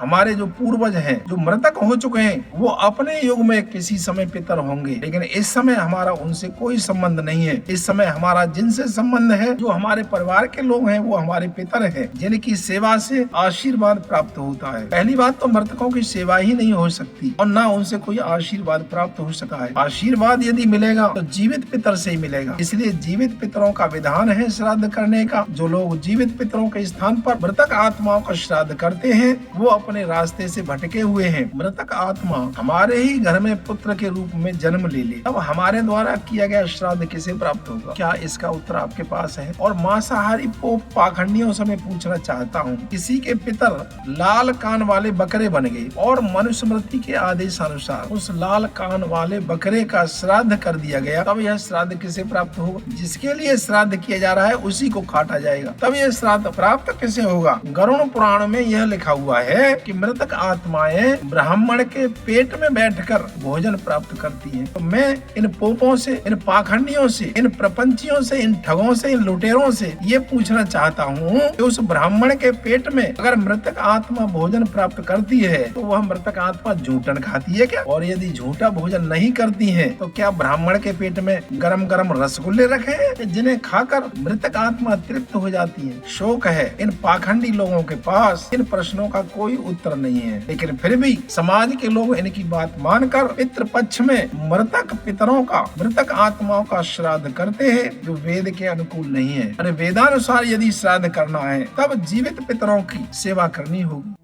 हमारे जो पूर्वज हैं, जो मृतक हो चुके हैं, वो अपने युग में किसी समय पितर होंगे, लेकिन इस समय हमारा उनसे कोई संबंध नहीं है। इस समय हमारा जिनसे संबंध है, जो हमारे परिवार के लोग हैं, वो हमारे पितर हैं, जिनकी सेवा से आशीर्वाद प्राप्त होता है। पहली बात तो मृतकों की सेवा ही नहीं हो सकती और ना उनसे कोई आशीर्वाद प्राप्त हो सकता है। आशीर्वाद यदि मिलेगा तो जीवित पितर से ही मिलेगा। इसलिए जीवित पितरों का विधान है श्राद्ध करने का। जो लोग जीवित पितरों के स्थान पर मृतक आत्माओं का श्राद्ध करते हैं, वो अपने रास्ते से भटके हुए हैं। मृतक आत्मा हमारे ही घर में पुत्र के रूप में जन्म ले ले, अब हमारे द्वारा किया गया श्राद्ध किसे प्राप्त होगा? क्या इसका उत्तर आपके पास है? और मांसाहारी पोप पाखंडियों से मैं पूछना चाहता हूँ, किसी के पितर लाल कान वाले बकरे बन गए और मनुस्मृति के आदेशानुसार उस लाल कान वाले बकरे का श्राद्ध कर दिया गया, तब यह श्राद्ध किसे प्राप्त होगा? जिसके लिए श्राद्ध किया जा रहा है उसी को काटा जाएगा, तब यह श्राद्ध प्राप्त किसे होगा? गरुड़ पुराण में यह लिखा हुआ है कि मृतक आत्माएं ब्राह्मण के पेट में बैठकर भोजन प्राप्त करती हैं। तो मैं इन पोपों से, इन पाखंडियों से, इन प्रपंचियों से, इन ठगों से, इन लुटेरों से ये पूछना चाहता हूँ कि उस ब्राह्मण के पेट में अगर मृतक आत्मा भोजन प्राप्त करती है तो वह मृतक आत्मा झूठन खाती है क्या? और यदि झूठा भोजन नहीं करती है तो क्या ब्राह्मण के पेट में गरम गरम रसगुल्ले रखे हैं जिन्हें खाकर मृतक आत्मा तृप्त हो जाती है? शोक है इन पाखंडी लोगों के पास इन प्रश्नों का कोई उत्तर नहीं है, लेकिन फिर भी समाज के लोग इनकी बात मानकर पितृ पक्ष में मृतक पितरों का, मृतक आत्माओं का श्राद्ध करते हैं, जो वेद के अनुकूल नहीं है। अरे वेदानुसार यदि श्राद्ध करना है तब जीवित पितरों की सेवा करनी होगी।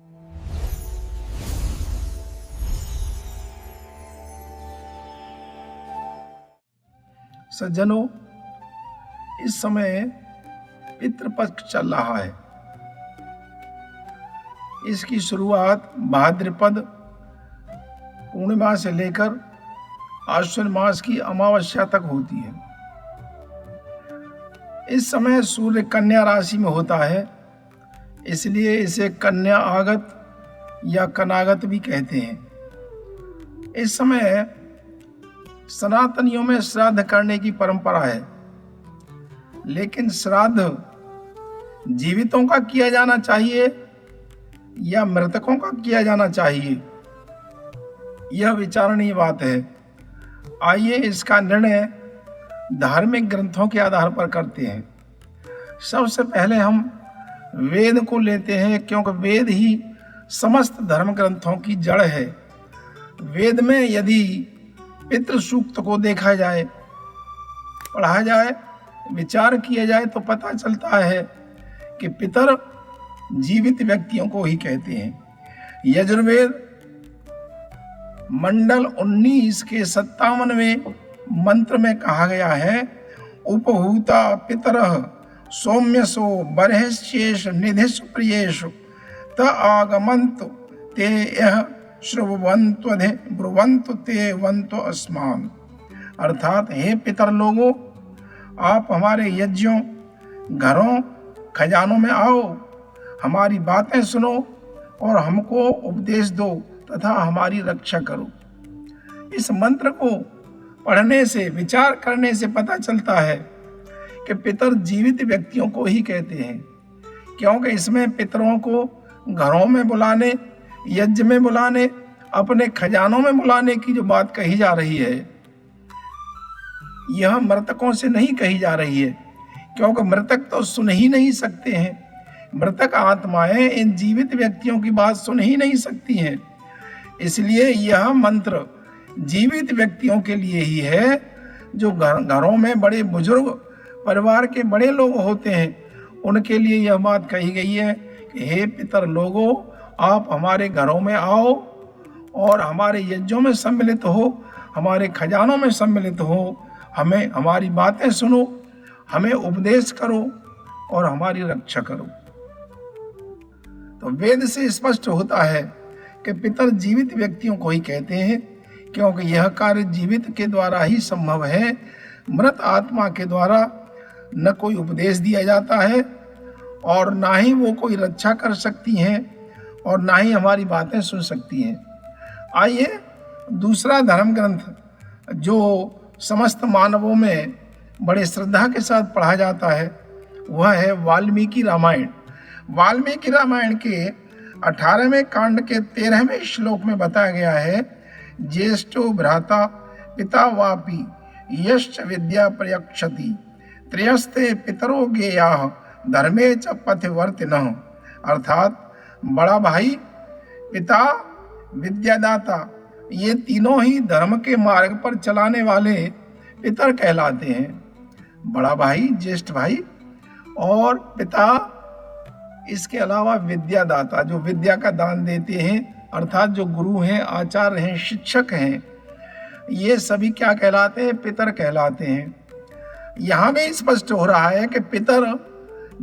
सज्जनों, इस समय पितृपक्ष चल रहा है। इसकी शुरुआत भाद्रपद पूर्णिमा से लेकर आश्विन मास की अमावस्या तक होती है। इस समय सूर्य कन्या राशि में होता है, इसलिए इसे कन्या आगत या कनागत भी कहते हैं। इस समय सनातनियों में श्राद्ध करने की परंपरा है, लेकिन श्राद्ध जीवितों का किया जाना चाहिए या मृतकों का किया जाना चाहिए, यह विचारणीय बात है। आइए इसका निर्णय धार्मिक ग्रंथों के आधार पर करते हैं। सबसे पहले हम वेद को लेते हैं, क्योंकि वेद ही समस्त धर्म ग्रंथों की जड़ है। वेद में यदि पितृ सूक्त को देखा जाए, पढ़ा जाए, विचार किया जाए तो पता चलता है कि पितर जीवित व्यक्तियों को ही कहते हैं। यजुर्वेद मंडल 19 के 57वें मंत्र में कहा गया है, उपहूता पितरः सौम्यसो बर्हिश्चेष निधिषु प्रियेषु त आगमन्तु ते यः श्रुवन्त्वधे ब्रुवन्तु ते वन्तु अस्मान्। अर्थात हे पितर लोगों, आप हमारे यज्ञों, घरों, खजानों में आओ, हमारी बातें सुनो और हमको उपदेश दो तथा हमारी रक्षा करो। इस मंत्र को पढ़ने से, विचार करने से पता चलता है कि पितर जीवित व्यक्तियों को ही कहते हैं, क्योंकि इसमें पितरों को घरों में बुलाने, यज्ञ में बुलाने, अपने खजानों में बुलाने की जो बात कही जा रही है, यह मृतकों से नहीं कही जा रही है, क्योंकि मृतक तो सुन ही नहीं सकते हैं। मृतक आत्माएं इन जीवित व्यक्तियों की बात सुन ही नहीं सकती हैं। इसलिए यह मंत्र जीवित व्यक्तियों के लिए ही है। जो घरों में बड़े बुजुर्ग, परिवार के बड़े लोग होते हैं, उनके लिए यह बात कही गई है कि हे पितर लोगों, आप हमारे घरों में आओ और हमारे यज्ञों में सम्मिलित हो, हमारे खजानों में सम्मिलित हो, हमें हमारी बातें सुनो, हमें उपदेश करो और हमारी रक्षा करो। तो वेद से स्पष्ट होता है कि पितर जीवित व्यक्तियों को ही कहते हैं, क्योंकि यह कार्य जीवित के द्वारा ही संभव है। मृत आत्मा के द्वारा न कोई उपदेश दिया जाता है और ना ही वो कोई रक्षा कर सकती हैं और ना ही हमारी बातें सुन सकती हैं। आइए दूसरा धर्म ग्रंथ जो समस्त मानवों में बड़े श्रद्धा के साथ पढ़ा जाता है, वह है वाल्मीकि रामायण। वाल्मीकि रामायण के 18वें कांड के 13वें श्लोक में बताया गया है, ज्येष्ठो भ्राता पिता वापि यश्च विद्या प्रयक्षति त्रयस्ते पितरो गेयाः धर्मे च पथिवर्तिनः। अर्थात बड़ा भाई, पिता, विद्यादाता, ये तीनों ही धर्म के मार्ग पर चलाने वाले पितर कहलाते हैं। बड़ा भाई, ज्येष्ठ भाई और पिता, इसके अलावा विद्यादाता जो विद्या का दान देते हैं, अर्थात जो गुरु हैं, आचार्य हैं, शिक्षक हैं, ये सभी क्या कहलाते हैं? पितर कहलाते हैं। यहाँ भी स्पष्ट हो रहा है कि पितर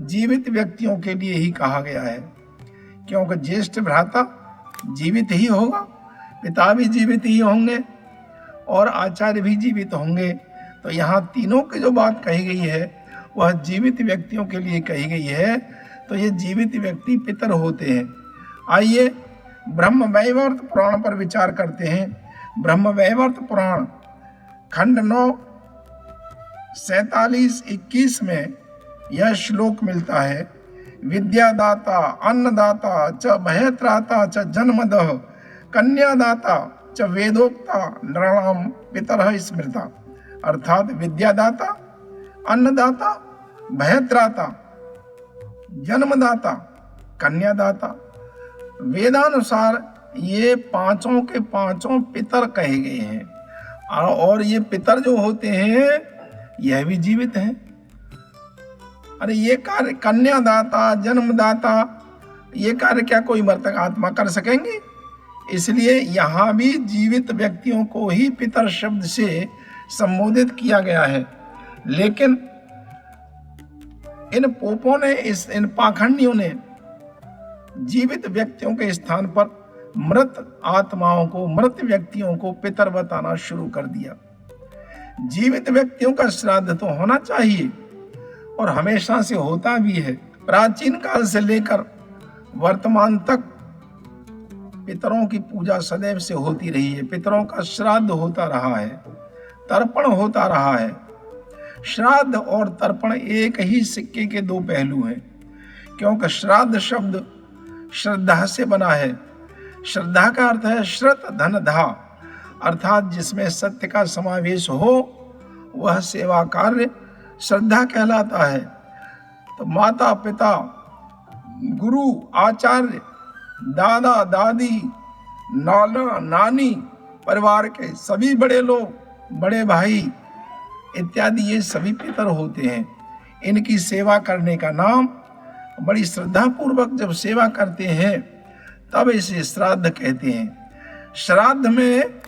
जीवित व्यक्तियों के लिए ही कहा गया है, क्योंकि ज्येष्ठ भ्राता जीवित ही होगा, पिता भी जीवित ही होंगे और आचार्य भी जीवित होंगे। तो यहाँ तीनों की जो बात कही गई है वह जीवित व्यक्तियों के लिए कही गई है, तो ये जीवित व्यक्ति पितर होते हैं। आइए ब्रह्म वैवर्त पुराण पर विचार करते हैं। ब्रह्म वैवर्त पुराण खंड 9 47-21 में यह श्लोक मिलता है, विद्यादाता अन्नदाता च भयत्राता च जन्मदः कन्यादाता च वेदोक्ता नृणाम पितरः स्मृता। अर्थात विद्यादाता, अन्नदाता, भयत्राता, जन्मदाता, कन्यादाता, वेदानुसार ये पांचों के पांचों पितर कहे गए हैं। और ये पितर जो होते हैं यह भी जीवित हैं। अरे ये कार्य कन्यादाता, जन्मदाता, ये कार्य क्या कोई मृतक आत्मा कर सकेंगे? इसलिए यहाँ भी जीवित व्यक्तियों को ही पितर शब्द से संबोधित किया गया है। लेकिन इन पोपों ने, इन पाखंडियों ने जीवित व्यक्तियों के स्थान पर मृत आत्माओं को, मृत व्यक्तियों को पितर बताना शुरू कर दिया। जीवित व्यक्तियों का श्राद्ध तो होना चाहिए और हमेशा से होता भी है। प्राचीन काल से लेकर वर्तमान तक पितरों की पूजा सदैव से होती रही है। पितरों का श्राद्ध होता रहा है, तर्पण होता रहा है। श्राद्ध और तर्पण एक ही सिक्के के दो पहलू हैं, क्योंकि श्राद्ध शब्द श्रद्धा से बना है। श्रद्धा का अर्थ है श्रत धन धा, अर्थात जिसमें सत्य का समावेश हो वह सेवा कार्य श्रद्धा कहलाता है। तो माता पिता, गुरु, आचार्य, दादा दादी, नाना नानी, परिवार के सभी बड़े लोग, बड़े भाई इत्यादि, ये सभी पितर होते हैं। इनकी सेवा करने का नाम, बड़ी श्रद्धा पूर्वक जब सेवा करते हैं तब इसे श्राद्ध कहते हैं। श्राद्ध में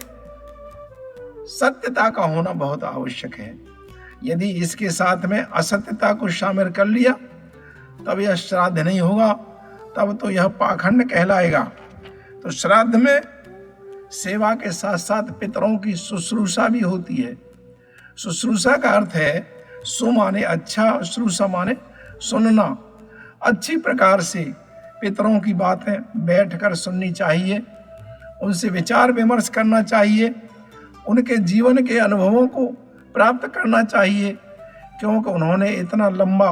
सत्यता का होना बहुत आवश्यक है। यदि इसके साथ में असत्यता को शामिल कर लिया तब यह श्राद्ध नहीं होगा, तब तो यह पाखंड कहलाएगा। तो श्राद्ध में सेवा के साथ साथ पितरों की शुश्रूषा भी होती है। शुश्रूषा का अर्थ है सु माने अच्छा, शुश्रूषा माने सुनना। अच्छी प्रकार से पितरों की बातें बैठकर सुननी चाहिए, उनसे विचार विमर्श करना चाहिए, उनके जीवन के अनुभवों को प्राप्त करना चाहिए, क्योंकि उन्होंने इतना लंबा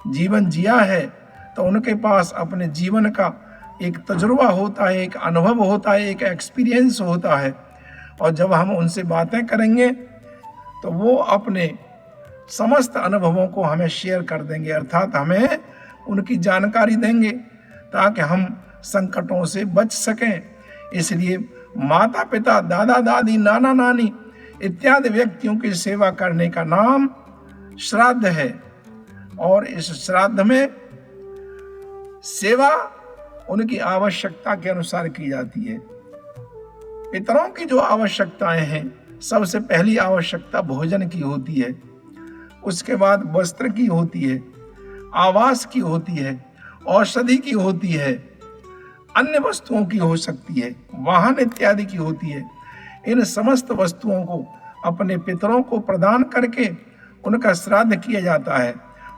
जीवन जिया है तो उनके पास अपने जीवन का एक तजुर्बा होता है, एक अनुभव होता है, एक एक्सपीरियंस होता है। और जब हम उनसे बातें करेंगे तो वो अपने समस्त अनुभवों को हमें शेयर कर देंगे, अर्थात हमें उनकी जानकारी देंगे ताकि हम संकटों से बच सकें। इसलिए माता पिता, दादा दादी, नाना नानी इत्यादि व्यक्तियों की सेवा करने का नाम श्राद्ध है। और इस श्राद्ध में सेवा उनकी आवश्यकता के अनुसार की जाती है। पितरों की जो आवश्यकताएं हैं, सबसे पहली आवश्यकता भोजन की होती है, उसके बाद वस्त्र की होती है, आवास की होती है, औषधि की होती है, अन्य वस्तुओं की हो सकती है, वाहन इत्यादि की होती है। इन समस्त वस्तुओं को अपने पितरों को प्रदान करके उनका श्राद्ध किया जाता है।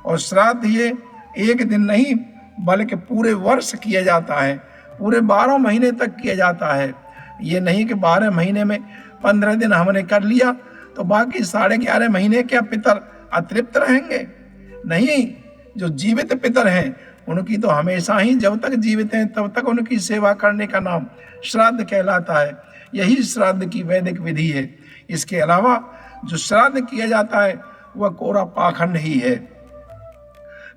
और श्राद्ध ये एक दिन नहीं बल्कि पूरे वर्ष किया जाता है, पूरे 12 महीने तक किया जाता है। ये नहीं कि 12 महीने में 15 दिन हमने कर लिया तो बाकी 11.5 महीने क्या पितर अतृप्त रहेंगे? नहीं, जो जीवित पितर हैं उनकी तो हमेशा ही जब तक जीवित हैं तब तक उनकी सेवा करने का नाम श्राद्ध कहलाता है। यही श्राद्ध की वैदिक विधि है। इसके अलावा जो श्राद्ध किया जाता है वह कोरा पाखंड ही है।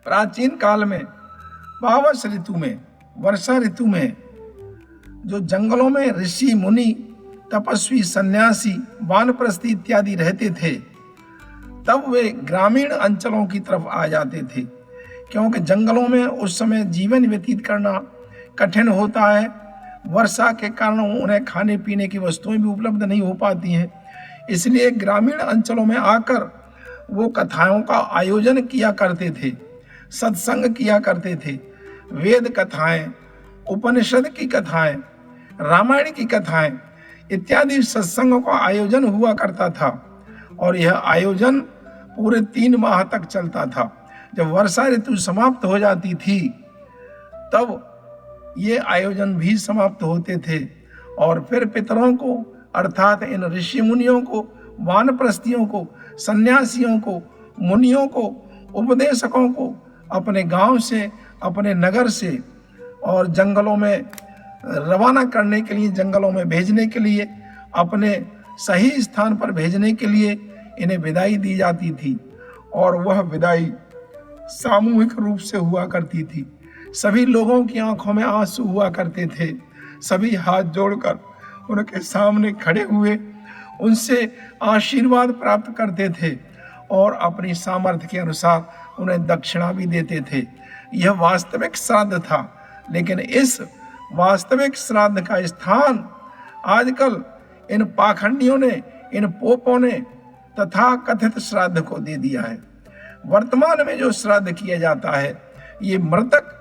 प्राचीन काल में पावस ऋतु में, वर्षा ऋतु में जो जंगलों में ऋषि मुनि, तपस्वी, सन्यासी, वानप्रस्थी इत्यादि रहते थे, तब वे ग्रामीण अंचलों की तरफ आ जाते थे, क्योंकि जंगलों में उस समय जीवन व्यतीत करना कठिन होता है। वर्षा के कारण उन्हें खाने पीने की वस्तुएं भी उपलब्ध नहीं हो पाती हैं। इसलिए ग्रामीण अंचलों में आकर वो कथाओं का आयोजन किया करते थे, सत्संग किया करते थे। वेद कथाएं, उपनिषद की कथाएं, रामायण की कथाएं इत्यादि सत्संगों का आयोजन हुआ करता था और यह आयोजन पूरे 3 माह तक चलता था। जब वर्षा ऋतु समाप्त हो जाती थी तब ये आयोजन भी समाप्त होते थे और फिर पितरों को अर्थात इन ऋषि मुनियों को, वानप्रस्थियों को, सन्यासियों को, मुनियों को, उपदेशकों को अपने गांव से, अपने नगर से और जंगलों में रवाना करने के लिए, जंगलों में भेजने के लिए, अपने सही स्थान पर भेजने के लिए इन्हें विदाई दी जाती थी और वह विदाई सामूहिक रूप से हुआ करती थी। सभी लोगों की आंखों में आंसू हुआ करते थे। सभी हाथ जोड़कर उनके सामने खड़े हुए उनसे आशीर्वाद प्राप्त करते थे और अपनी सामर्थ्य के अनुसार उन्हें दक्षिणा भी देते थे। यह वास्तविक श्राद्ध था, लेकिन इस वास्तविक श्राद्ध का स्थान आजकल इन पाखंडियों ने, इन पोपों ने तथा कथित श्राद्ध को दे दिया है। वर्तमान में जो श्राद्ध किया जाता है ये मृतक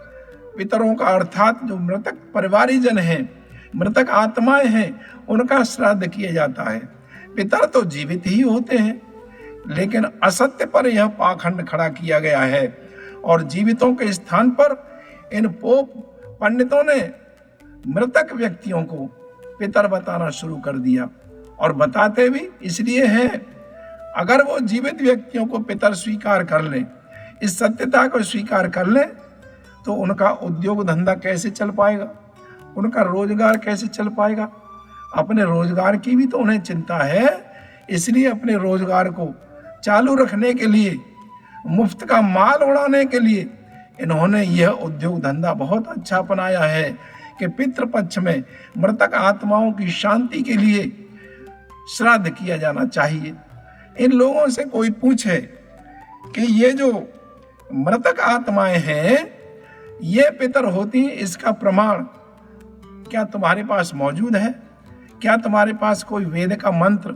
पितरों का, अर्थात जो मृतक परिवारीजन हैं, मृतक आत्माएं हैं, उनका श्राद्ध किया जाता है। पितर तो जीवित ही होते हैं, लेकिन असत्य पर यह पाखंड खड़ा किया गया है और जीवितों के स्थान पर इन पोप पंडितों ने मृतक व्यक्तियों को पितर बताना शुरू कर दिया। और बताते भी इसलिए हैं, अगर वो जीवित व्यक्तियों को पितर स्वीकार कर लें, इस सत्यता को स्वीकार कर लें, तो उनका उद्योग धंधा कैसे चल पाएगा, उनका रोजगार कैसे चल पाएगा। अपने रोजगार की भी तो उन्हें चिंता है, इसलिए अपने रोजगार को चालू रखने के लिए, मुफ्त का माल उड़ाने के लिए इन्होंने यह उद्योग धंधा बहुत अच्छा अपनाया है कि पितृपक्ष में मृतक आत्माओं की शांति के लिए श्राद्ध किया जाना चाहिए। इन लोगों से कोई पूछे कि ये जो मृतक आत्माएं हैं ये पितर होती हैं, इसका प्रमाण क्या तुम्हारे पास मौजूद है? क्या तुम्हारे पास कोई वेद का मंत्र,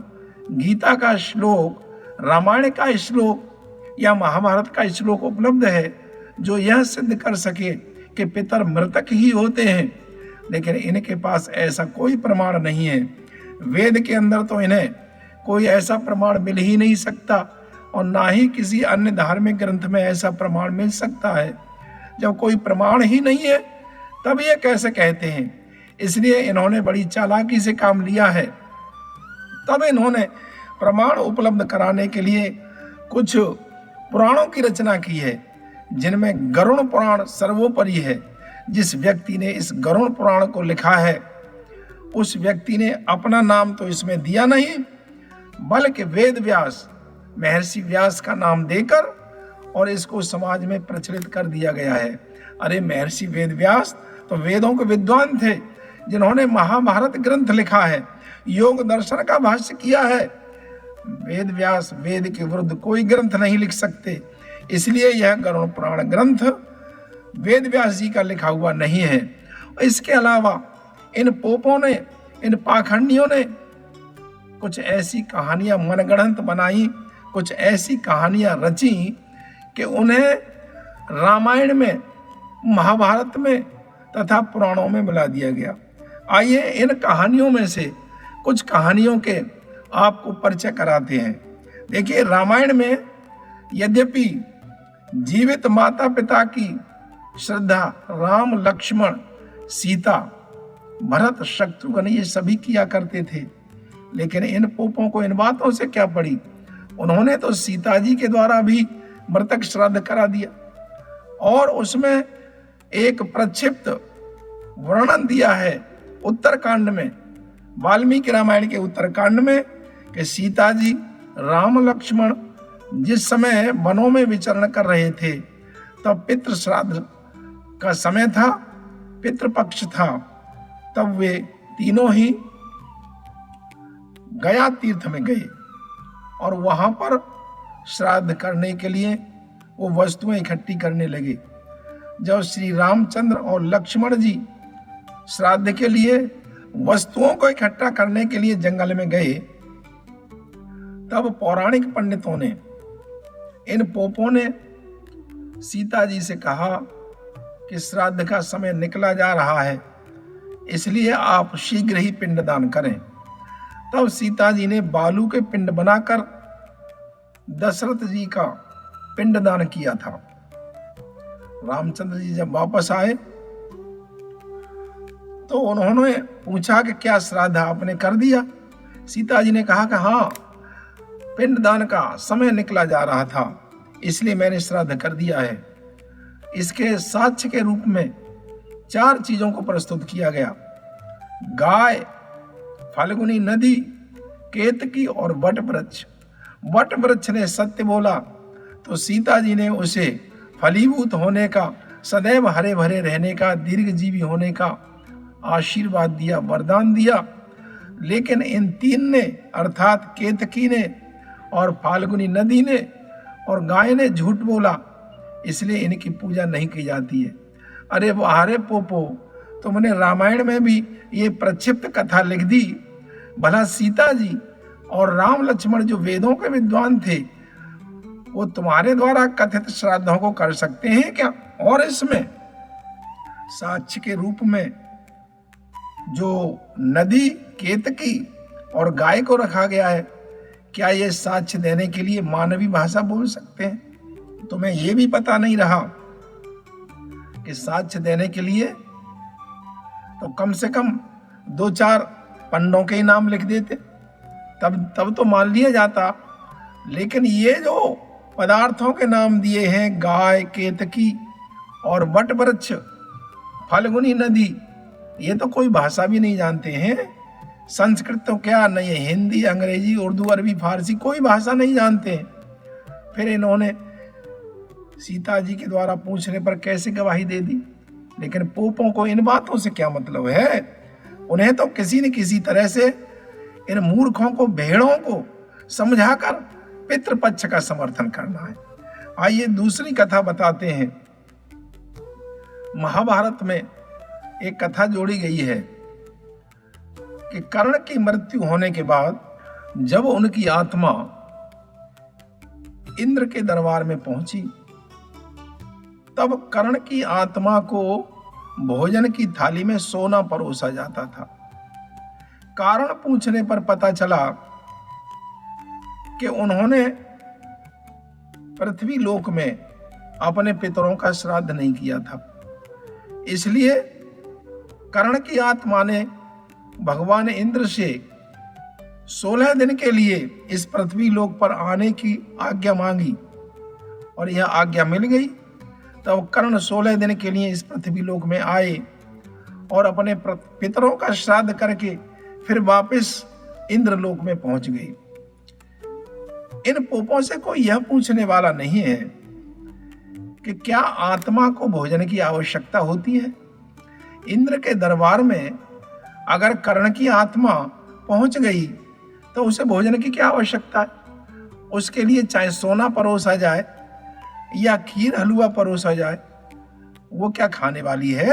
गीता का श्लोक, रामायण का श्लोक या महाभारत का श्लोक उपलब्ध है जो यह सिद्ध कर सके कि पितर मृतक ही होते हैं? लेकिन इनके पास ऐसा कोई प्रमाण नहीं है। वेद के अंदर तो इन्हें कोई ऐसा प्रमाण मिल ही नहीं सकता और ना ही किसी अन्य धार्मिक ग्रंथ में ऐसा प्रमाण मिल सकता है। जब कोई प्रमाण ही नहीं है तब ये कैसे कहते हैं? इसलिए इन्होंने बड़ी चालाकी से काम लिया है। तब इन्होंने प्रमाण उपलब्ध कराने के लिए कुछ पुराणों की रचना की है, जिनमें गरुड़ पुराण सर्वोपरि है। जिस व्यक्ति ने इस गरुड़ पुराण को लिखा है उस व्यक्ति ने अपना नाम तो इसमें दिया नहीं, बल्कि वेद व्यास, महर्षि व्यास का नाम देकर और इसको समाज में प्रचलित कर दिया गया है। अरे महर्षि वेद व्यास तो वेदों के विद्वान थे, जिन्होंने महाभारत ग्रंथ लिखा है, योग दर्शन का भाष्य किया है। वेद व्यास वेद के विरुद्ध कोई ग्रंथ नहीं लिख सकते, इसलिए यह गरुड़ पुराण ग्रंथ वेद व्यास जी का लिखा हुआ नहीं है। इसके अलावा इन पोपों ने, इन पाखंडियों ने कुछ ऐसी कहानियां मनगढ़ंत बनाई, कुछ ऐसी कहानियां रची कि उन्हें रामायण में, महाभारत में तथा पुराणों में मिला दिया गया। आइए इन कहानियों में से कुछ कहानियों के आपको परिचय कराते हैं। देखिए, रामायण में यद्यपि जीवित माता पिता की श्रद्धा राम, लक्ष्मण, सीता, भरत, शत्रुघ्न ये सभी किया करते थे, लेकिन इन पोपों को इन बातों से क्या पड़ी? उन्होंने तो सीता जी के द्वारा भी मृतक श्राद्ध करा दिया और उसमें एक प्रक्षिप्त वर्णन दिया है उत्तरकांड में, वाल्मीकि रामायण के उत्तरकांड में, कि सीता जी, राम, लक्ष्मण जिस समय वनों में विचरण कर रहे थे तब पितृ श्राद्ध का समय था, पितृपक्ष था, तब वे तीनों ही गया तीर्थ में गए और वहां पर श्राद्ध करने के लिए वो वस्तुएं इकट्ठी करने लगे। जब श्री रामचंद्र और लक्ष्मण जी श्राद्ध के लिए वस्तुओं को इकट्ठा करने के लिए जंगल में गए, तब पौराणिक पंडितों ने, इन पोपों ने सीता जी से कहा कि श्राद्ध का समय निकला जा रहा है, इसलिए आप शीघ्र ही पिंडदान करें। तब सीता जी ने बालू के पिंड बनाकर दशरथ जी का पिंडदान किया था। रामचंद्र जी जब वापस आए तो उन्होंने पूछा कि क्या श्राद्ध आपने कर दिया? सीता जी ने कहा कि हाँ, पिंडदान का समय निकला जा रहा था, इसलिए मैंने श्राद्ध कर दिया है। इसके साक्ष्य के रूप में 4 चीजों को प्रस्तुत किया गया: गाय, फाल्गुनी नदी, केतकी और वट वृक्ष। वट वृक्ष ने सत्य बोला तो सीता जी ने उसे फलीभूत होने का, सदैव हरे भरे रहने का, दीर्घजीवी होने का आशीर्वाद दिया, वरदान दिया। लेकिन इन 3 ने, अर्थात केतकी ने और फाल्गुनी नदी ने और गाय ने झूठ बोला, इसलिए इनकी पूजा नहीं की जाती है। अरे वाह पोपो, तुमने रामायण में भी ये प्रक्षिप्त कथा लिख दी। भला सीता जी और राम लक्ष्मण जो वेदों के विद्वान थे, वो तुम्हारे द्वारा कथित श्राद्धों को कर सकते हैं क्या? और इसमें साक्ष्य के रूप में जो नदी, केतकी और गाय को रखा गया है, क्या ये साक्ष्य देने के लिए मानवी भाषा बोल सकते हैं? तुम्हें ये भी पता नहीं रहा कि साक्ष्य देने के लिए तो कम से कम 2-4 पंडों के ही नाम लिख देते, तब तो मान लिया जाता। लेकिन ये जो पदार्थों के नाम दिए हैं, गाय, केतकी और वट वृक्ष, फाल्गुनी नदी, ये तो कोई भाषा भी नहीं जानते हैं। संस्कृत तो क्या नहीं है, हिंदी, अंग्रेजी, उर्दू, अरबी, फारसी कोई भाषा नहीं जानते हैं। फिर इन्होंने सीता जी के द्वारा पूछने पर कैसे गवाही दे दी? लेकिन पोपों को इन बातों से क्या मतलब है? उन्हें तो किसी न किसी तरह से इन मूर्खों को, भेड़ों को समझाकर पितृपक्ष का समर्थन करना है। आइए दूसरी कथा बताते हैं। महाभारत में एक कथा जोड़ी गई है कि कर्ण की मृत्यु होने के बाद जब उनकी आत्मा इंद्र के दरबार में पहुंची, तब कर्ण की आत्मा को भोजन की थाली में सोना परोसा जाता था। कारण पूछने पर पता चला कि उन्होंने पृथ्वी लोक में अपने पितरों का श्राद्ध नहीं किया था। इसलिए कर्ण की आत्मा ने भगवान इंद्र से 16 दिन के लिए इस पृथ्वी लोक पर आने की आज्ञा मांगी और यह आज्ञा मिल गई। तब कर्ण 16 दिन के लिए इस पृथ्वी लोक में आए और अपने पितरों का श्राद्ध करके फिर वापस इंद्र लोक में पहुंच गए। इन पोपों से कोई यह पूछने वाला नहीं है कि क्या आत्मा को भोजन की आवश्यकता होती है। इंद्र के दरबार में अगर कर्ण की आत्मा पहुंच गई तो उसे भोजन की क्या आवश्यकता है? उसके लिए चाहे सोना परोसा जाए या खीर हलवा परोसा जाए, वो क्या खाने वाली है?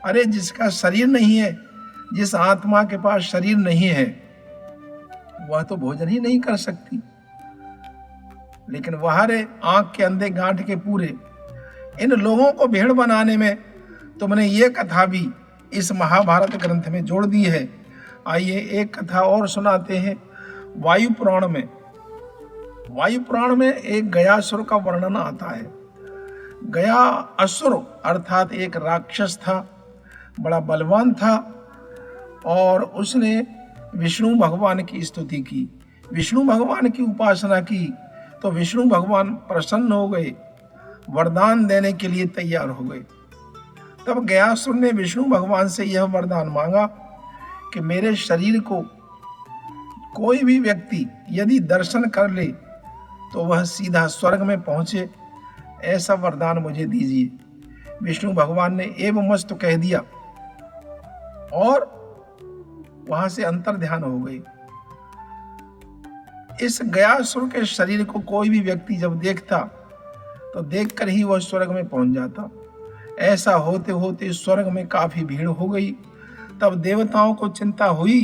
अरे जिसका शरीर नहीं है, जिस आत्मा के पास शरीर नहीं है, वह तो भोजन ही नहीं कर सकती। लेकिन वह रे आंख के अंधे गांठ के पूरे, इन लोगों को भेड़ बनाने में तुमने ये कथा भी इस महाभारत ग्रंथ में जोड़ दी है। आइए एक कथा और सुनाते हैं। वायु पुराण में एक गयासुर का वर्णन आता है। गया असुर अर्थात एक राक्षस था, बड़ा बलवान था और उसने विष्णु भगवान की स्तुति की, विष्णु भगवान की उपासना की। तो विष्णु भगवान प्रसन्न हो गए, वरदान देने के लिए तैयार हो गए। तब गयासुर ने विष्णु भगवान से यह वरदान मांगा कि मेरे शरीर को कोई भी व्यक्ति यदि दर्शन कर ले तो वह सीधा स्वर्ग में पहुंचे, ऐसा वरदान मुझे दीजिए। विष्णु भगवान ने एवं मस्तु कह दिया और वहां से अंतर ध्यान हो गई। इस गयासुर के शरीर को कोई भी व्यक्ति जब देखता तो देखकर ही वह स्वर्ग में पहुंच जाता। ऐसा होते होते स्वर्ग में काफी भीड़ हो गई। तब देवताओं को चिंता हुई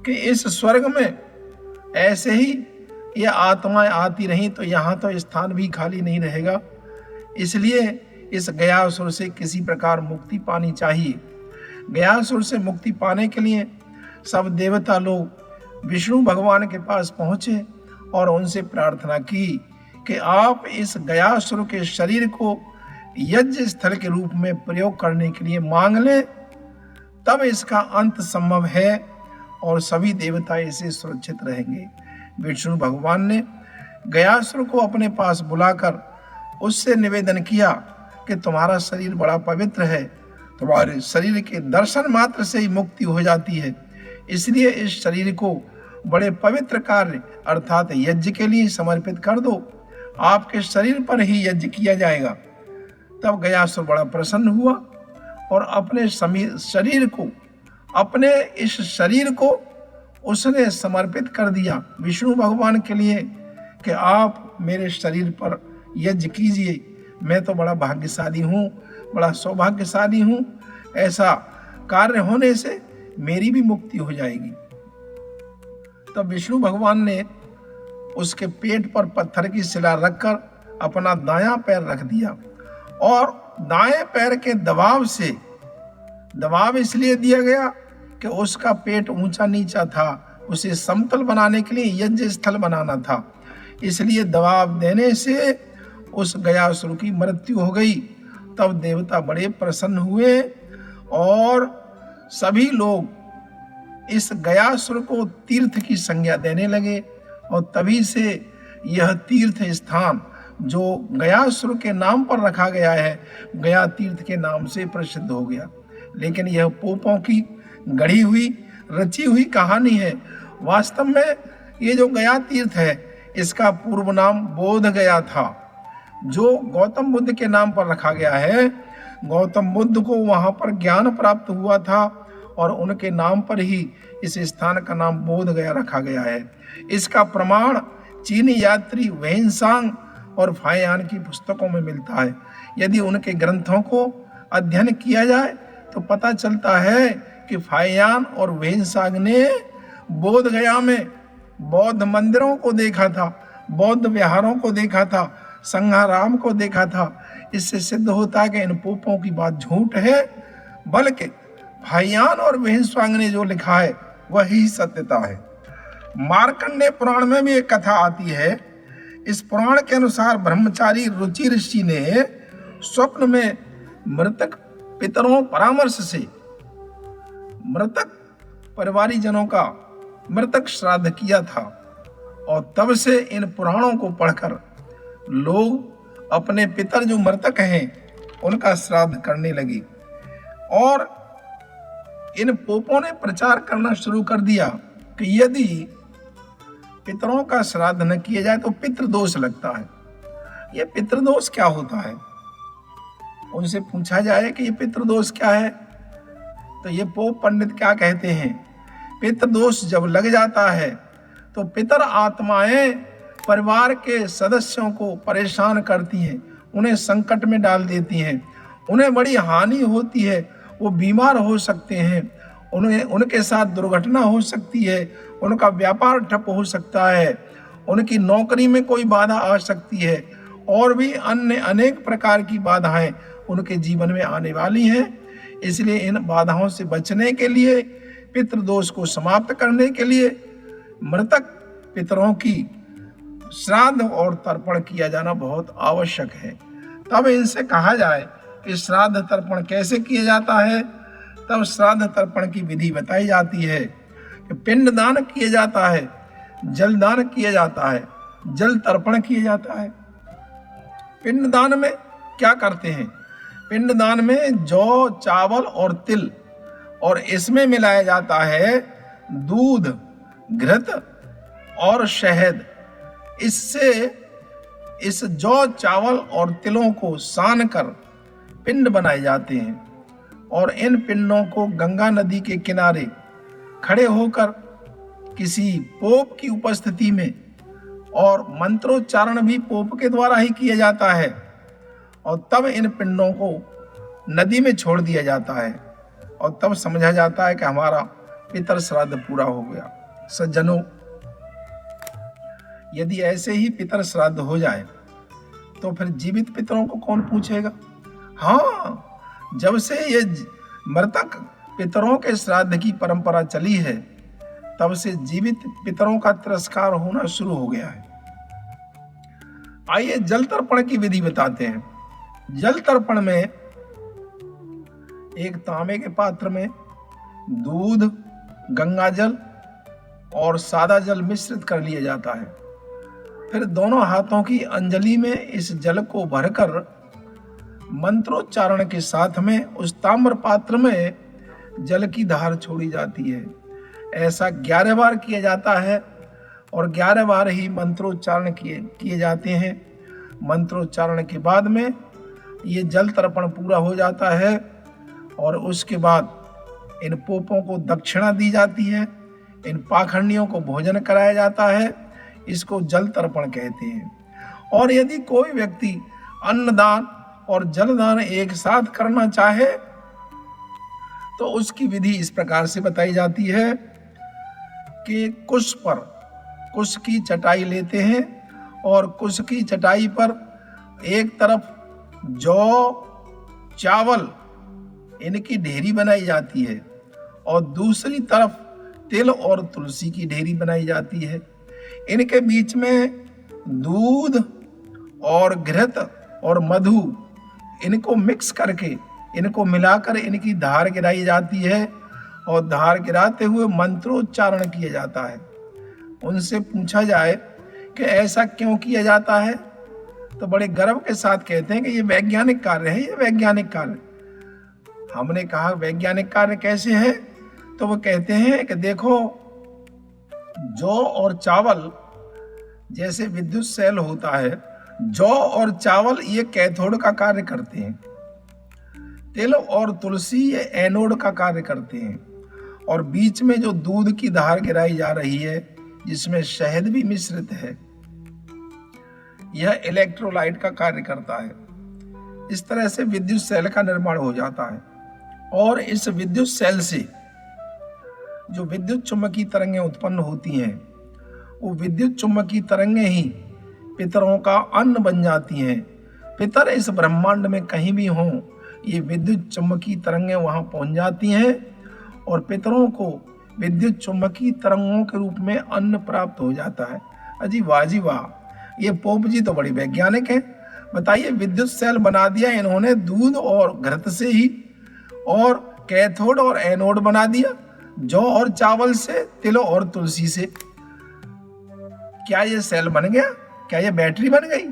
कि इस स्वर्ग में ऐसे ही ये आत्माएं आती रहीं तो यहाँ तो स्थान भी खाली नहीं रहेगा, इसलिए इस गयासुर से किसी प्रकार मुक्ति पानी चाहिए। गयासुर से मुक्ति पाने के लिए सब देवता लोग विष्णु भगवान के पास पहुंचे और उनसे प्रार्थना की कि आप इस गयासुर के शरीर को यज्ञ स्थल के रूप में प्रयोग करने के लिए मांग लें, तब इसका अंत संभव है और सभी देवता इसे सुरक्षित रहेंगे। विष्णु भगवान ने गयासुर को अपने पास बुलाकर उससे निवेदन किया कि तुम्हारा शरीर बड़ा पवित्र है, तुम्हारे शरीर के दर्शन मात्र से ही मुक्ति हो जाती है, इसलिए इस शरीर को बड़े पवित्र कार्य अर्थात यज्ञ के लिए समर्पित कर दो, आपके शरीर पर ही यज्ञ किया जाएगा। तब गयासुर बड़ा प्रसन्न हुआ और अपने इस शरीर को उसने समर्पित कर दिया विष्णु भगवान के लिए कि आप मेरे शरीर पर यज्ञ कीजिए, मैं तो बड़ा भाग्यशाली हूँ, बड़ा सौभाग्यशाली हूँ, ऐसा कार्य होने से मेरी भी मुक्ति हो जाएगी। तब विष्णु भगवान ने उसके पेट पर पत्थर की शिला रखकर अपना दायां पैर रख दिया और दाएं पैर के दबाव इसलिए दिया गया कि उसका पेट ऊंचा नीचा था, उसे समतल बनाने के लिए यज्ञ स्थल बनाना था, इसलिए दबाव देने से उस गयासुर की मृत्यु हो गई। तब देवता बड़े प्रसन्न हुए और सभी लोग इस गयासुर को तीर्थ की संज्ञा देने लगे और तभी से यह तीर्थ स्थान जो गयासुर के नाम पर रखा गया है, गया तीर्थ के नाम से प्रसिद्ध हो गया। लेकिन यह पोपों की गढ़ी हुई रची हुई कहानी है। वास्तव में ये जो गया तीर्थ है इसका पूर्व नाम बोध गया था, जो गौतम बुद्ध के नाम पर रखा गया है। गौतम बुद्ध को वहां पर ज्ञान प्राप्त हुआ था और उनके नाम पर ही इस स्थान का नाम बोध गया रखा गया है। इसका प्रमाण चीनी यात्री वेनसांग और फाहियान की पुस्तकों में मिलता है। यदि उनके ग्रंथों को अध्ययन किया जाए तो पता चलता है कि फाहियान और वेनसांग ने बोध गया में बौद्ध मंदिरों को देखा था, बौद्ध विहारों को देखा था, संघाराम को देखा था। इससे सिद्ध होता है कि इन पोपों की बात झूठ है, बल्कि फाहियान और वेनसांग ने जो लिखा है वही सत्यता है। मार्कंडेय पुराण में भी एक कथा आती है। इस पुराण के अनुसार ब्रह्मचारी रुचि ऋषि ने स्वप्न में मृतक पितरों परामर्श से मृतक परिवारीजनों का मृतक श्राद्ध किया था और तब से इन पुराणों को पढ़कर लोग अपने पितर जो मृतक हैं उनका श्राद्ध करने लगे और इन पोपों ने प्रचार करना शुरू कर दिया कि यदि पितरों का श्राद्ध न किया जाए तो पितृदोष लगता है। ये पितृदोष क्या होता है? उनसे पूछा जाए कि ये पितृदोष क्या है, तो ये पोप पंडित क्या कहते हैं, पितृदोष जब लग जाता है तो पितर आत्माएं परिवार के सदस्यों को परेशान करती हैं, उन्हें संकट में डाल देती हैं, उन्हें बड़ी हानि होती है, वो बीमार हो सकते हैं, उनके साथ दुर्घटना हो सकती है, उनका व्यापार ठप हो सकता है, उनकी नौकरी में कोई बाधा आ सकती है और भी अन्य अनेक प्रकार की बाधाएं उनके जीवन में आने वाली हैं। इसलिए इन बाधाओं से बचने के लिए, पितृदोष को समाप्त करने के लिए मृतक पितरों की श्राद्ध और तर्पण किया जाना बहुत आवश्यक है। तब इनसे कहा जाए कि श्राद्ध तर्पण कैसे किया जाता है, तब श्राद्ध तर्पण की विधि बताई जाती है कि पिंड दान किया जाता है, जल दान किया जाता है, जल तर्पण किया जाता है। पिंड दान में क्या करते हैं? पिंडदान में जौ, चावल और तिल, और इसमें मिलाया जाता है दूध, घृत और शहद। इससे इस जौ, चावल और तिलों को सान कर पिंड बनाए जाते हैं और इन पिंडों को गंगा नदी के किनारे खड़े होकर किसी पोप की उपस्थिति में, और मंत्रोच्चारण भी पोप के द्वारा ही किया जाता है, और तब इन पिंडों को नदी में छोड़ दिया जाता है और तब समझा जाता है कि हमारा पितर श्राद्ध पूरा हो गया। सज्जनों, यदि ऐसे ही पितर श्राद्ध हो जाए तो फिर जीवित पितरों को कौन पूछेगा? हाँ, जब से ये मृतक पितरों के श्राद्ध की परंपरा चली है तब से जीवित पितरों का तिरस्कार होना शुरू हो गया है। आइए जल तर्पण की विधि बताते हैं। जल तर्पण में एक तांबे के पात्र में दूध, गंगा जल और सादा जल मिश्रित कर लिया जाता है। फिर दोनों हाथों की अंजलि में इस जल को भरकर मंत्रोच्चारण के साथ में उस ताम्र पात्र में जल की धार छोड़ी जाती है। ऐसा 11 बार किया जाता है और 11 बार ही मंत्रोच्चारण किए जाते हैं। मंत्रोच्चारण के बाद में ये जल तर्पण पूरा हो जाता है और उसके बाद इन पोपों को दक्षिणा दी जाती है, इन पाखंडियों को भोजन कराया जाता है। इसको जल तर्पण कहते हैं। और यदि कोई व्यक्ति अन्नदान और जलदान एक साथ करना चाहे तो उसकी विधि इस प्रकार से बताई जाती है कि कुश पर कुश की चटाई लेते हैं और कुश की चटाई पर एक तरफ जौ, चावल इनकी ढेरी बनाई जाती है और दूसरी तरफ तिल और तुलसी की ढेरी बनाई जाती है। इनके बीच में दूध और घृत और मधु इनको मिक्स करके, इनको मिलाकर इनकी धार गिराई जाती है और धार गिराते हुए मंत्रोच्चारण किया जाता है। उनसे पूछा जाए कि ऐसा क्यों किया जाता है तो बड़े गर्व के साथ कहते हैं कि ये वैज्ञानिक कार्य है, ये वैज्ञानिक कार्य। हमने कहा वैज्ञानिक कार्य कैसे है? तो वो कहते हैं कि देखो, जौ और चावल जैसे विद्युत सेल होता है, जौ और चावल ये कैथोड का कार्य करते हैं, तिल और तुलसी ये एनोड का कार्य करते हैं, और बीच में जो दूध की धार गिराई जा रही है जिसमें शहद भी मिश्रित है, यह इलेक्ट्रोलाइट का कार्य करता है। इस तरह से विद्युत सेल का निर्माण हो जाता है और इस विद्युत सेल से जो विद्युत चुम्बकीय तरंगें उत्पन्न होती हैं, वो विद्युत चुम्बकीय तरंगें ही पितरों का अन्न बन जाती हैं। पितर इस ब्रह्मांड में कहीं भी हों, ये विद्युत चुम्बकीय तरंगें वहां पहुंच जाती हैं और पितरों को विद्युत चुम्बकीय तरंगों के रूप में अन्न प्राप्त हो जाता है। अजी वाह जी वाह, ये पोप जी तो बड़ी वैज्ञानिक है। बताइए, विद्युत सेल बना दिया इन्होंने दूध और घृत से ही, और कैथोड और एनोड बना दिया जौ और चावल से, तिल और तुलसी से। क्या ये सेल बन गया? क्या ये बैटरी बन गई?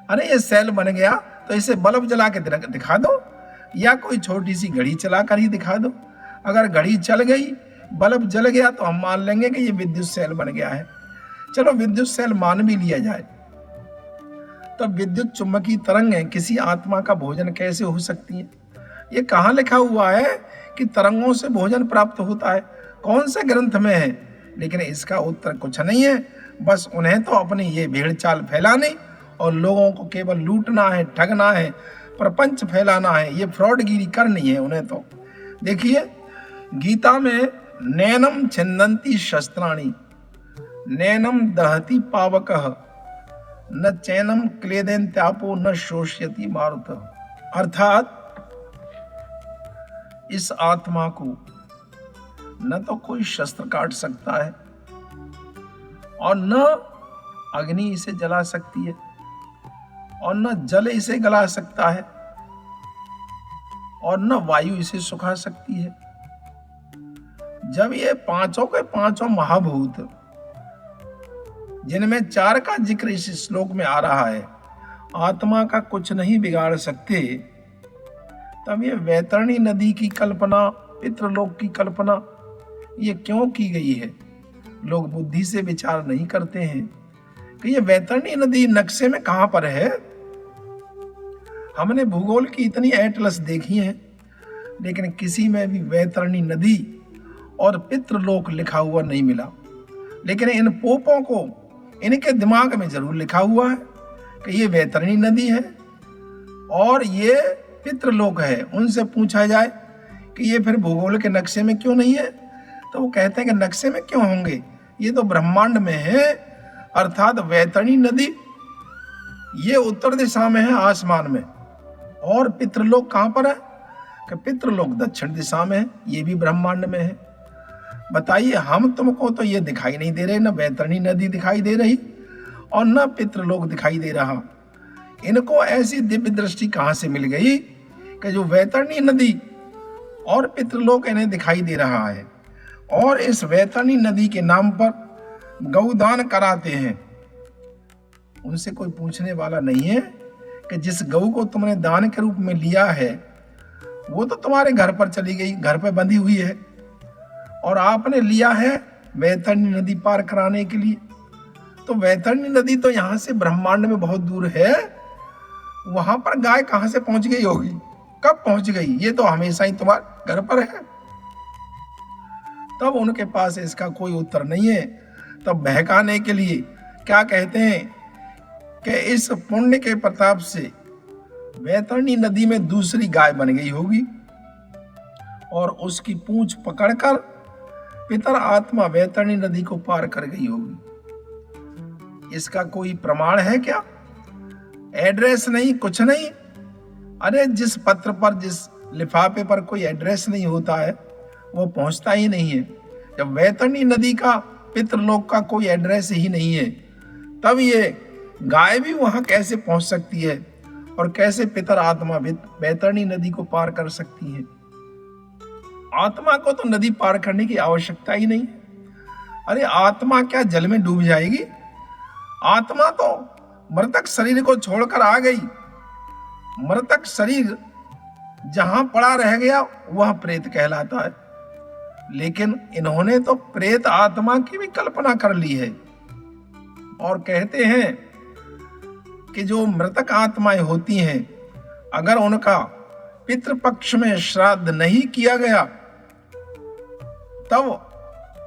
अरे ये सेल बन गया तो इसे बल्ब जला के दिखा दो, या कोई छोटी सी घड़ी चला कर ही दिखा दो। अगर घड़ी चल गई, बल्ब जल गया तो हम मान लेंगे कि ये विद्युत सेल बन गया है। चलो विद्युत सेल मान भी लिया जाए, तब विद्युत चुम्बकीय तरंगें किसी आत्मा का भोजन कैसे हो सकती हैं? ये कहाँ लिखा हुआ है कि तरंगों से भोजन प्राप्त होता है? कौन से ग्रंथ में है? लेकिन इसका उत्तर कुछ नहीं है। बस उन्हें तो अपनी ये भेड़ चाल फैलानी और लोगों को केवल लूटना है, ठगना है, प्रपंच फैलाना है, ये फ्रॉडगिरी करनी है उन्हें तो। देखिए, गीता में नैनम छिन्दन्ति शस्त्राणि नैनम दहति पावकः न चैनम क्लेदेन्त्यापो न शोष्यति मारुतः। अर्थात इस आत्मा को न तो कोई शस्त्र काट सकता है और न अग्नि इसे जला सकती है और न जल इसे गला सकता है और न वायु इसे सुखा सकती है। जब ये पांचों के पांचों महाभूत, जिनमें 4 का जिक्र इस श्लोक में आ रहा है, आत्मा का कुछ नहीं बिगाड़ सकते, तब ये वैतरणी नदी की कल्पना, पितृलोक की कल्पना ये क्यों की गई है? लोग बुद्धि से विचार नहीं करते हैं कि ये वैतरणी नदी नक्शे में कहां पर है। हमने भूगोल की इतनी एटलस देखी है, लेकिन किसी में भी वैतरणी नदी और पितृलोक लिखा हुआ नहीं मिला। लेकिन इन पोपों को इनके दिमाग में जरूर लिखा हुआ है कि ये वैतरणी नदी है और ये पितृलोक है। उनसे पूछा जाए कि ये फिर भूगोल के नक्शे में क्यों नहीं है, तो वो कहते हैं कि नक्शे में क्यों होंगे, ये तो ब्रह्मांड में है। अर्थात वैतरणी नदी ये उत्तर दिशा में है, आसमान में, और पितृलोक कहां पर है कि पितृलोक दक्षिण दिशा में है, ये भी ब्रह्मांड में है। बताइए, हम तुमको तो ये दिखाई नहीं दे रहे, न वैतरणी नदी दिखाई दे रही और न पितृलोक दिखाई दे रहा। इनको ऐसी दिव्य दृष्टि कहां से मिल गई कि जो वैतरणी नदी और पितृलोक इन्हें दिखाई दे रहा है। और इस वैतरणी नदी के नाम पर गौदान कराते हैं। उनसे कोई पूछने वाला नहीं है कि जिस गौ को तुमने दान के रूप में लिया है वो तो तुम्हारे घर पर चली गई, घर पर बंधी हुई है, और आपने लिया है वैतरणी नदी पार कराने के लिए। तो वैतरणी नदी तो यहाँ से ब्रह्मांड में बहुत दूर है, वहां पर गाय कहां से पहुंच गई होगी, कब पहुंच गई, ये तो हमेशा ही तुम्हारे घर पर है। तब उनके पास इसका कोई उत्तर नहीं है। तब बहकाने के लिए क्या कहते हैं कि इस पुण्य के प्रताप से वैतरणी नदी में दूसरी गाय बन गई होगी और उसकी पूंछ पकड़कर पितर आत्मा वैतरणी नदी को पार कर गई होगी। इसका कोई प्रमाण है क्या? एड्रेस नहीं, कुछ नहीं। अरे जिस पत्र पर, जिस लिफाफे पर कोई एड्रेस नहीं होता है वो पहुंचता ही नहीं है। जब वैतरणी नदी का, पितृलोक का कोई एड्रेस ही नहीं है, तब ये गाय भी वहां कैसे पहुंच सकती है और कैसे पितर आत्मा वैतरणी नदी को पार कर सकती है? आत्मा को तो नदी पार करने की आवश्यकता ही नहीं। अरे आत्मा क्या जल में डूब जाएगी? आत्मा तो मृतक शरीर को छोड़कर आ गई। मृतक शरीर जहां पड़ा रह गया वह प्रेत कहलाता है। लेकिन इन्होंने तो प्रेत आत्मा की भी कल्पना कर ली है और कहते हैं कि जो मृतक आत्माएं होती हैं, अगर उनका पितृपक्ष में श्राद्ध नहीं किया गया तब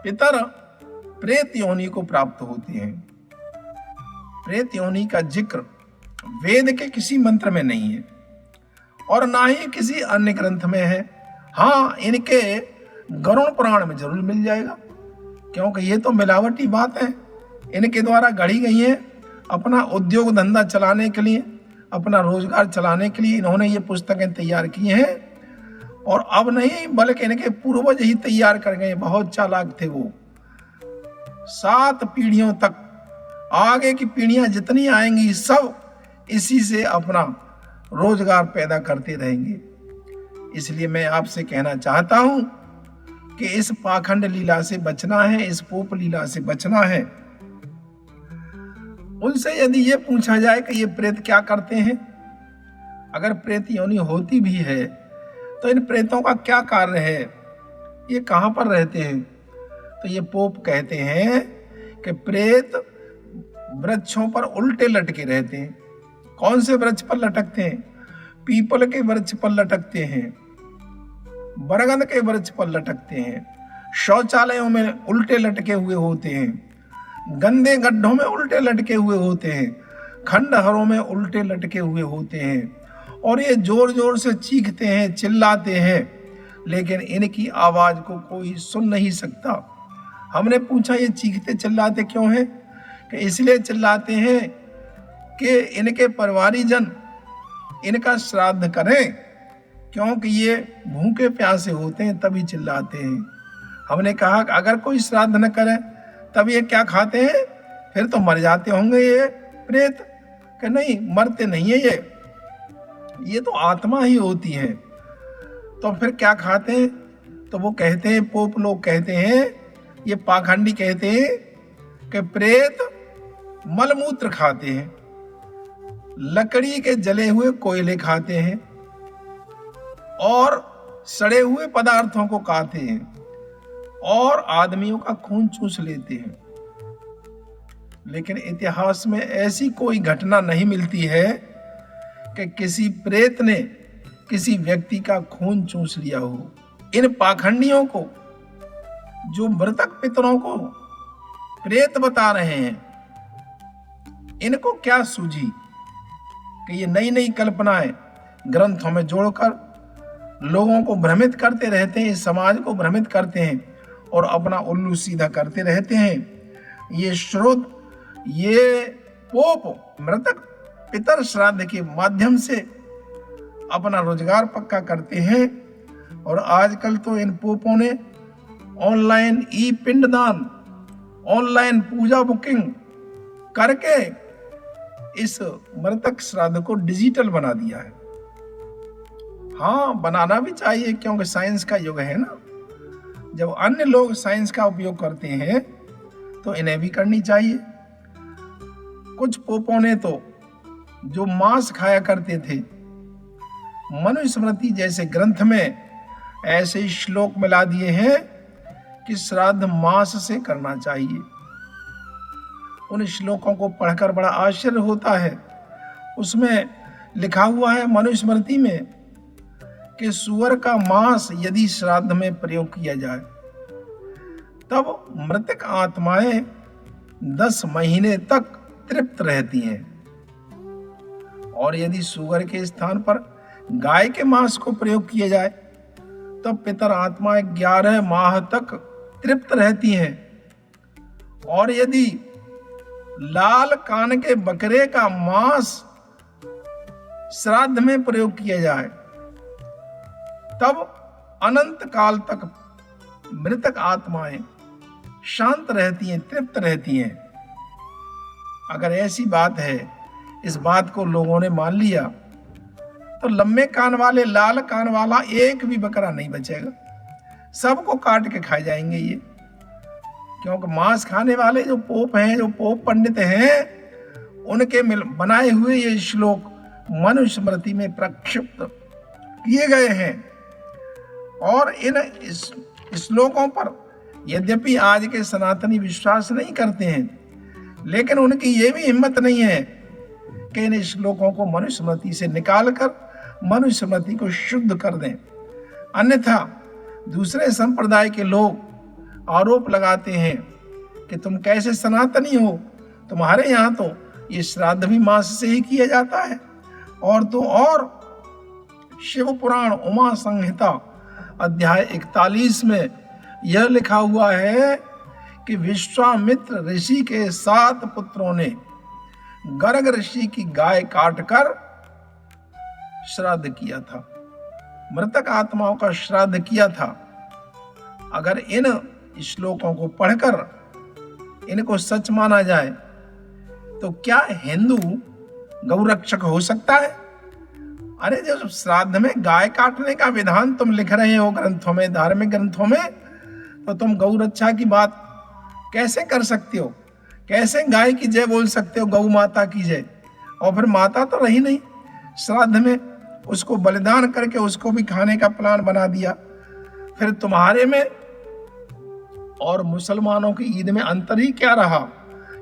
पितर प्रेत योनि को प्राप्त होते हैं। प्रेत योनि का जिक्र वेद के किसी मंत्र में नहीं है और ना ही किसी अन्य ग्रंथ में है। हाँ, इनके गरुड़ पुराण में जरूर मिल जाएगा, क्योंकि ये तो मिलावटी बात है, इनके द्वारा गढ़ी गई है। अपना उद्योग धंधा चलाने के लिए, अपना रोजगार चलाने के लिए इन्होंने ये पुस्तकें तैयार की हैं। और अब नहीं, बल्कि इनके पूर्वज ही तैयार कर गए। बहुत चालाक थे वो। 7 पीढ़ियों तक, आगे की पीढ़ियां जितनी आएंगी सब इसी से अपना रोजगार पैदा करते रहेंगे। इसलिए मैं आपसे कहना चाहता हूं कि इस पाखंड लीला से बचना है, इस पोप लीला से बचना है। उनसे यदि ये पूछा जाए कि ये प्रेत क्या करते हैं, अगर प्रेत योनि होती भी है तो इन प्रेतों का क्या कार्य है, ये कहां पर रहते हैं, तो ये पोप कहते हैं कि प्रेत वृक्षों पर उल्टे लटके रहते हैं। कौन से वृक्ष पर लटकते हैं? पीपल के वृक्ष पर लटकते हैं, बरगद के वृक्ष पर लटकते हैं, शौचालयों में उल्टे लटके हुए होते हैं, गंदे गड्ढों में उल्टे लटके हुए होते हैं, खंडहरों में उल्टे लटके हुए होते हैं। और ये जोर जोर से चीखते हैं, चिल्लाते हैं, लेकिन इनकी आवाज को कोई सुन नहीं सकता। हमने पूछा ये चीखते चिल्लाते क्यों हैं? कि इसलिए चिल्लाते हैं कि इनके परिवारीजन इनका श्राद्ध करें, क्योंकि ये भूखे प्यासे होते हैं तभी चिल्लाते हैं। हमने कहा कि अगर कोई श्राद्ध न करे तब ये क्या खाते हैं? फिर तो मर जाते होंगे ये प्रेत। कि नहीं, मरते नहीं है ये तो आत्मा ही होती है। तो फिर क्या खाते हैं? तो वो कहते हैं, पोप लोग कहते हैं, ये पाखंडी कहते हैं कि प्रेत मलमूत्र खाते हैं, लकड़ी के जले हुए कोयले खाते हैं, और सड़े हुए पदार्थों को खाते हैं और आदमियों का खून चूस लेते हैं। लेकिन इतिहास में ऐसी कोई घटना नहीं मिलती है कि किसी प्रेत ने किसी व्यक्ति का खून चूस लिया हो। इन पाखंडियों को, जो मृतक पितरों को प्रेत बता रहे हैं, इनको क्या सूझी कि ये नई नई कल्पनाएं ग्रंथों में जोड़कर लोगों को भ्रमित करते रहते हैं, इस समाज को भ्रमित करते हैं और अपना उल्लू सीधा करते रहते हैं। ये श्रोत, ये पोप मृतक पितर श्राद्ध के माध्यम से अपना रोजगार पक्का करते हैं। और आजकल तो इन पोपों ने ऑनलाइन ई पिंडदान, ऑनलाइन पूजा बुकिंग करके इस मृतक श्राद्ध को डिजिटल बना दिया है। हाँ, बनाना भी चाहिए, क्योंकि साइंस का युग है ना। जब अन्य लोग साइंस का उपयोग करते हैं तो इन्हें भी करनी चाहिए। कुछ पोपों ने तो जो मांस खाया करते थे, मनुस्मृति जैसे ग्रंथ में ऐसे श्लोक मिला दिए हैं कि श्राद्ध मांस से करना चाहिए। उन श्लोकों को पढ़कर बड़ा आश्चर्य होता है। उसमें लिखा हुआ है मनुस्मृति में कि सूअर का मांस यदि श्राद्ध में प्रयोग किया जाए तब मृतक आत्माएं 10 महीने तक तृप्त रहती हैं, और यदि सूअर के स्थान पर गाय के मांस को प्रयोग किया जाए तब पितर आत्माएं 11 माह तक तृप्त रहती हैं, और यदि लाल कान के बकरे का मांस श्राद्ध में प्रयोग किया जाए तब अनंत काल तक मृतक आत्माएं शांत रहती हैं, तृप्त रहती हैं। अगर ऐसी बात है, इस बात को लोगों ने मान लिया, तो लंबे कान वाले, लाल कान वाला एक भी बकरा नहीं बचेगा, सबको काट के खाए जाएंगे ये। क्योंकि मांस खाने वाले जो पोप हैं, जो पोप पंडित हैं, उनके बनाए हुए ये श्लोक मनुस्मृति में प्रक्षिप्त किए गए हैं। और इन श्लोकों पर यद्यपि आज के सनातनी विश्वास नहीं करते हैं, लेकिन उनकी ये भी हिम्मत नहीं है कि इन श्लोकों को मनुस्मृति से निकालकर मनुस्मृति को शुद्ध कर दें। अन्यथा दूसरे संप्रदाय के लोग आरोप लगाते हैं कि तुम कैसे सनातनी हो, तुम्हारे यहाँ तो ये श्राद्ध भी मांस से ही किया जाता है। और तो और शिव पुराण उमा संहिता अध्याय 41 में यह लिखा हुआ है कि विश्वामित्र ऋषि के 7 पुत्रों ने गर्ग ऋषि की गाय काटकर श्राद्ध किया था, मृतक आत्माओं का श्राद्ध किया था। अगर इन श्लोकों को पढ़कर इनको सच माना जाए तो क्या हिंदू गौरक्षक हो सकता है? अरे जब श्राद्ध में गाय काटने का विधान तुम लिख रहे हो ग्रंथों में, धार्मिक ग्रंथों में, तो तुम गौ रक्षा की बात कैसे कर सकते हो? कैसे गाय की जय बोल सकते हो, गौ माता की जय? और फिर माता तो रही नहीं, श्राद्ध में उसको बलिदान करके उसको भी खाने का प्लान बना दिया। फिर तुम्हारे में और मुसलमानों की ईद में अंतर ही क्या रहा?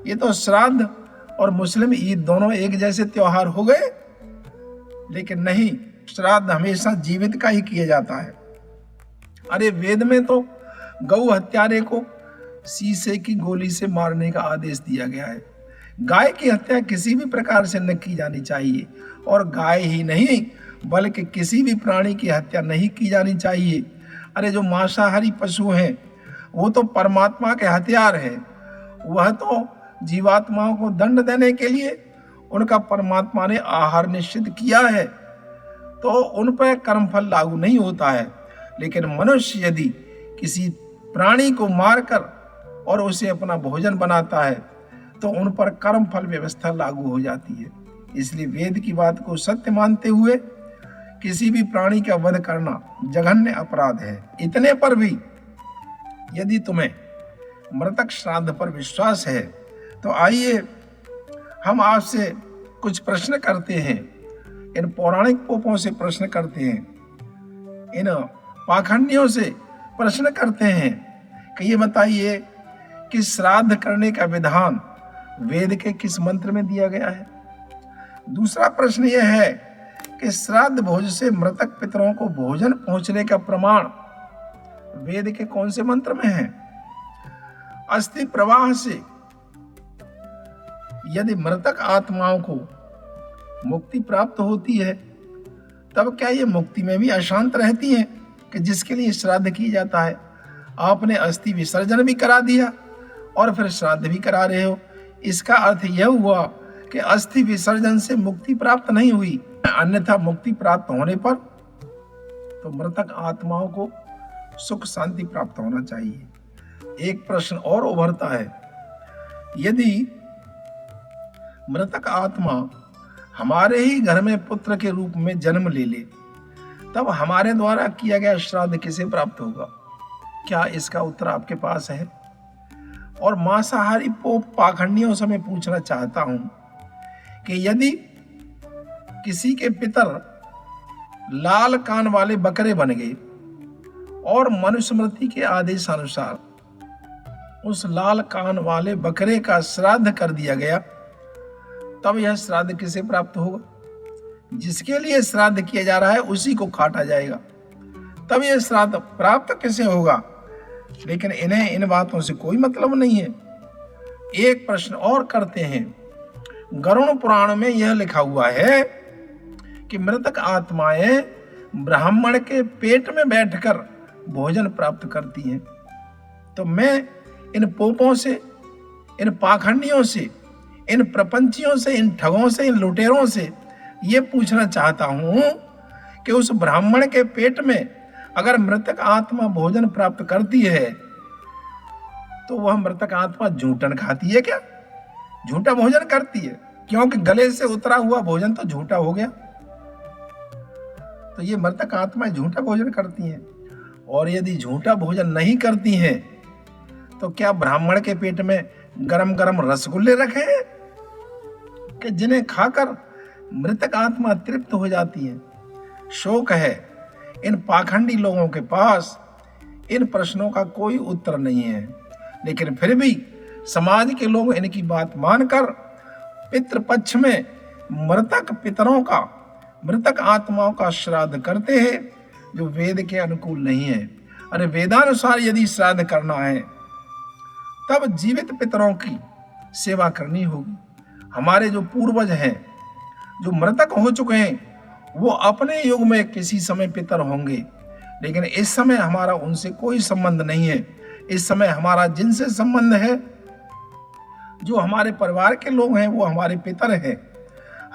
ये तो श्राद्ध और मुस्लिम ईद दोनों एक जैसे त्योहार हो गए। लेकिन नहीं, श्राद्ध हमेशा जीवित का ही किया जाता है। अरे वेद में तो गौ हत्यारे को शीशे की गोली से मारने का आदेश दिया गया है। गाय की हत्या किसी भी प्रकार से न की जानी चाहिए, और गाय ही नहीं बल्कि किसी भी प्राणी की हत्या नहीं की जानी चाहिए। अरे जो मांसाहारी पशु हैं वो तो परमात्मा के हथियार है, वह तो जीवात्माओं को दंड देने के लिए उनका परमात्मा ने आहार निश्चित किया है, तो उन पर कर्मफल लागू नहीं होता है। लेकिन मनुष्य यदि किसी प्राणी को मारकर और उसे अपना भोजन बनाता है तो उन पर कर्मफल व्यवस्था लागू हो जाती है। इसलिए वेद की बात को सत्य मानते हुए किसी भी प्राणी का वध करना जघन्य अपराध है। इतने पर भी यदि तुम्हें मृतक श्राद्ध पर विश्वास है तो आइए हम आपसे कुछ प्रश्न करते हैं, इन पौराणिक पोपों से प्रश्न करते हैं इन पाखंडियों से प्रश्न करते हैं कि ये बताइए कि श्राद्ध करने का विधान वेद के किस मंत्र में दिया गया है। दूसरा प्रश्न यह है कि श्राद्ध भोज से मृतक पितरों को भोजन पहुंचने का प्रमाण वेद के कौन से मंत्र में है। अस्थि प्रवाह से यदि मृतक आत्माओं को मुक्ति प्राप्त होती है, तब क्या ये मुक्ति में भी अशांत रहती हैं कि जिसके लिए श्राद्ध किया जाता है। आपने अस्थि विसर्जन भी करा दिया और फिर श्राद्ध भी करा रहे हो। इसका अर्थ यह हुआ कि अस्थि विसर्जन से मुक्ति प्राप्त नहीं हुई, अन्यथा मुक्ति प्राप्त होने पर तो मृतक आत्माओं को सुख शांति प्राप्त होना चाहिए। एक प्रश्न और उभरता है, यदि मृतक आत्मा हमारे ही घर में पुत्र के रूप में जन्म ले ले, तब हमारे द्वारा किया गया श्राद्ध किसे प्राप्त होगा? क्या इसका उत्तर आपके पास है? और मांसाहारी पोप पाखंडियों से मैं पूछना चाहता हूं कि यदि किसी के पितर लाल कान वाले बकरे बन गए और मनुस्मृति के आदेशानुसार उस लाल कान वाले बकरे का श्राद्ध कर दिया गया, तब यह श्राद्ध किसे प्राप्त होगा? जिसके लिए श्राद्ध किया जा रहा है उसी को काटा जाएगा, तब यह श्राद्ध प्राप्त किसे होगा? लेकिन इन्हें इन बातों से कोई मतलब नहीं है। एक प्रश्न और करते हैं, गरुड़ पुराण में यह लिखा हुआ है कि मृतक आत्माएं ब्राह्मण के पेट में बैठकर भोजन प्राप्त करती हैं। तो मैं इन पोपों से, इन पाखंडियों से, इन प्रपंचियों से, इन ठगों से, इन लुटेरों से ये पूछना चाहता हूं कि उस ब्राह्मण के पेट में अगर मृतक आत्मा भोजन प्राप्त करती है तो वह मृतक आत्मा झूठन खाती है क्या? झूठा भोजन करती है, क्योंकि गले से उतरा हुआ भोजन तो झूठा हो गया। तो ये मृतक आत्मा झूठा भोजन करती हैं। और यदि झूठा भोजन नहीं करती हैं तो क्या ब्राह्मण के पेट में गरम गरम रसगुल्ले रखे हैं कि जिन्हें खाकर मृतक आत्मा तृप्त हो जाती है? शोक है इन पाखंडी लोगों के पास इन प्रश्नों का कोई उत्तर नहीं है, लेकिन फिर भी समाज के लोग इनकी बात मानकर पितृपक्ष में मृतक पितरों का, मृतक आत्माओं का श्राद्ध करते हैं, जो वेद के अनुकूल नहीं है। अरे वेदानुसार यदि श्राद्ध करना है तब जीवित पितरों की सेवा करनी होगी। हमारे जो पूर्वज हैं, जो मृतक हो चुके हैं, वो अपने युग में किसी समय पितर होंगे, लेकिन इस समय हमारा उनसे कोई संबंध नहीं है। इस समय हमारा जिनसे संबंध है, जो हमारे परिवार के लोग हैं, वो हमारे पितर हैं।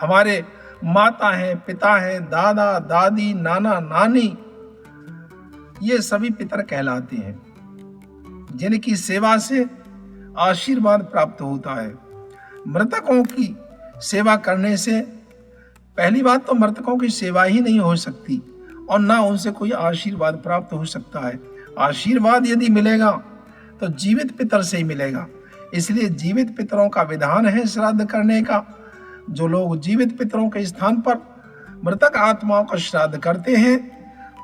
हमारे माता हैं, पिता हैं, दादा दादी, नाना नानी, ये सभी पितर कहलाते हैं, जिनकी सेवा से आशीर्वाद प्राप्त होता है। मृतकों की सेवा करने से पहली बात तो मृतकों की सेवा ही नहीं हो सकती और ना उनसे कोई आशीर्वाद प्राप्त हो सकता है। आशीर्वाद यदि मिलेगा तो जीवित पितर से ही मिलेगा। इसलिए जीवित पितरों का विधान है श्राद्ध करने का। जो लोग जीवित पितरों के स्थान पर मृतक आत्माओं का श्राद्ध करते हैं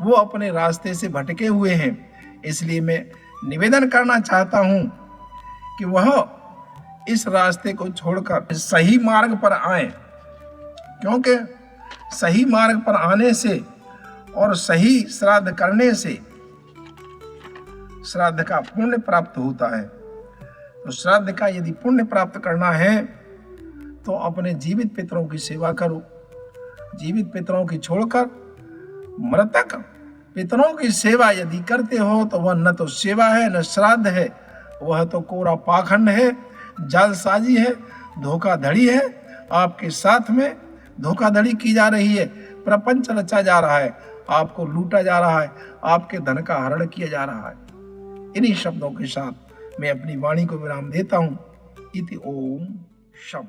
वो अपने रास्ते से भटके हुए हैं। इसलिए मैं निवेदन करना चाहता हूं कि वह इस रास्ते को छोड़कर सही मार्ग पर आए, क्योंकि सही मार्ग पर आने से और सही श्राद्ध करने से श्राद्ध का पुण्य प्राप्त होता है। तो श्राद्ध का यदि पुण्य प्राप्त करना है तो अपने जीवित पितरों की सेवा करो। जीवित पितरों की छोड़कर मृतक पितरों की सेवा यदि करते हो तो वह न तो सेवा है न श्राद्ध है, वह तो कोरा पाखंड है, जालसाजी है, धोखाधड़ी है। आपके साथ में धोखाधड़ी की जा रही है, प्रपंच रचा जा रहा है, आपको लूटा जा रहा है, आपके धन का हरण किया जा रहा है। इन्हीं शब्दों के साथ मैं अपनी वाणी को विराम देता हूं। इति ओम शम।